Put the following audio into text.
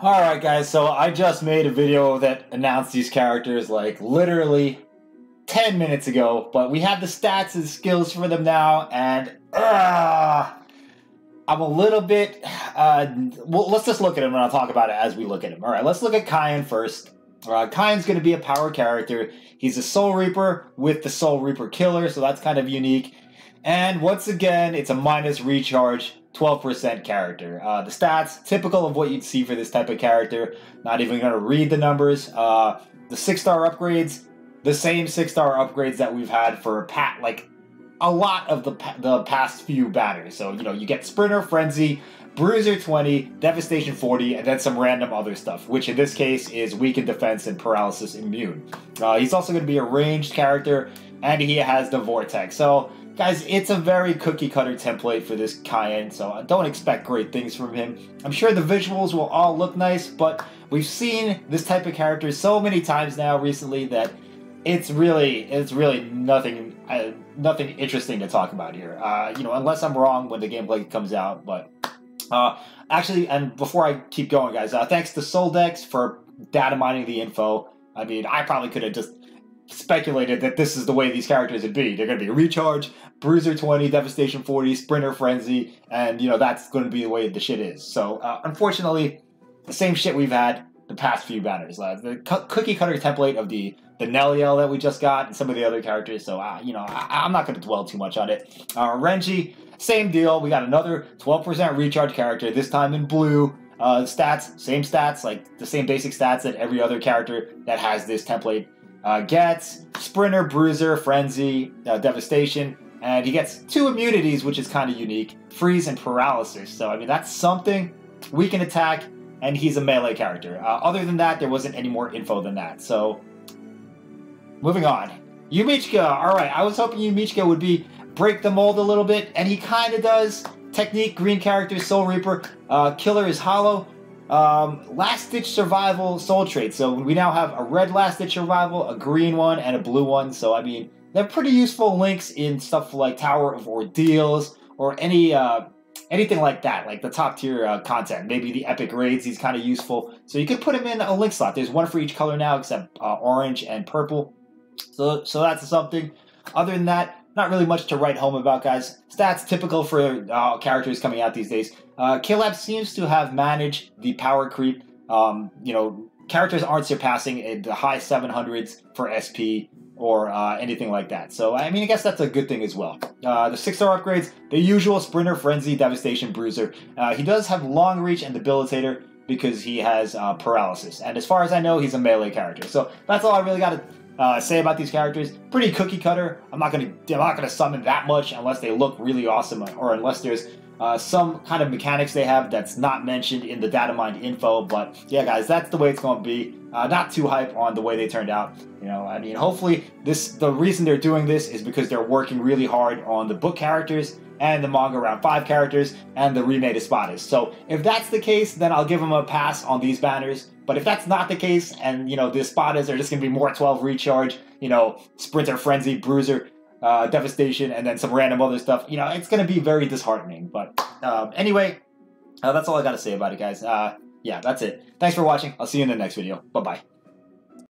Alright guys, so I just made a video that announced these characters like literally 10 minutes ago, but we have the stats and skills for them now, and I'm a little bit, well, let's just look at them and I'll talk about it as we look at them. Alright, let's look at Kaien first. Kaien's going to be a power character. He's a Soul Reaper with the Soul Reaper Killer, so that's kind of unique. And once again, it's a minus recharge, 12% character. The stats, typical of what you'd see for this type of character. Not even going to read the numbers. The 6-star upgrades, the same 6-star upgrades that we've had for a lot of the past few banners. So, you know, you get Sprinter, Frenzy, Bruiser 20, Devastation 40, and then some random other stuff, which in this case is Weakened Defense and Paralysis Immune. He's also going to be a ranged character, and he has the Vortex. So, guys, it's a very cookie-cutter template for this Kaien, so I don't expect great things from him. I'm sure the visuals will all look nice, but we've seen this type of character so many times now recently that it's really nothing interesting to talk about here. You know, unless I'm wrong when the gameplay comes out, but actually, and before I keep going, guys, thanks to Soldex for data mining the info. I mean, I probably could have just speculated that this is the way these characters would be. They're going to be Recharge, Bruiser 20, Devastation 40, Sprinter Frenzy, and, you know, that's going to be the way the shit is. So, unfortunately, the same shit we've had the past few banners. The cookie-cutter template of the Neliel that we just got and some of the other characters, so, you know, I'm not going to dwell too much on it. Renji, same deal. We got another 12% recharge character, this time in blue. Stats, same stats, like the same basic stats that every other character that has this template gets. Sprinter, Bruiser, Frenzy, Devastation, and he gets 2 immunities, which is kind of unique. Freeze and Paralysis. So, I mean, that's something. Weaken Attack, and he's a melee character. Other than that, there wasn't any more info than that. So, moving on. Yumichika. Alright, I was hoping Yumichika would break the mold a little bit, and he kind of does. Technique, green character, Soul Reaper. Killer is Hollow. Last-ditch survival soul trait. So we now have a red last-ditch survival, a green one, and a blue one. So, I mean, they're pretty useful links in stuff like Tower of Ordeals or anything like that, like the top-tier content. Maybe the epic raids, he's kind of useful. So you could put him in a link slot. There's one for each color now except orange and purple. So that's something. Other than that, not really much to write home about, guys. Stats typical for characters coming out these days. K-Lab seems to have managed the power creep. You know, characters aren't surpassing the high 700s for SP or anything like that. So, I mean, I guess that's a good thing as well. The 6-star upgrades, the usual Sprinter, Frenzy, Devastation, Bruiser. He does have Long Reach and Debilitator because he has Paralysis. And as far as I know, he's a melee character. So, that's all I really got to say about these characters. Pretty cookie cutter. I'm not gonna summon that much unless they look really awesome, or unless there's some kind of mechanics they have that's not mentioned in the data mined info. But yeah, guys, that's the way it's going to be. Not too hype on the way they turned out. You know, I mean, hopefully the reason they're doing this is because they're working really hard on the book characters and the manga round 5 characters and the remade Espadas. So if that's the case, then I'll give them a pass on these banners. But if that's not the case, and, you know, the Espadas are just going to be more 12 recharge, you know, Sprinter, Frenzy, Bruiser, Devastation, and then some random other stuff, you know, it's going to be very disheartening. But anyway, that's all I got to say about it, guys. Yeah, that's it. Thanks for watching. I'll see you in the next video. Bye-bye.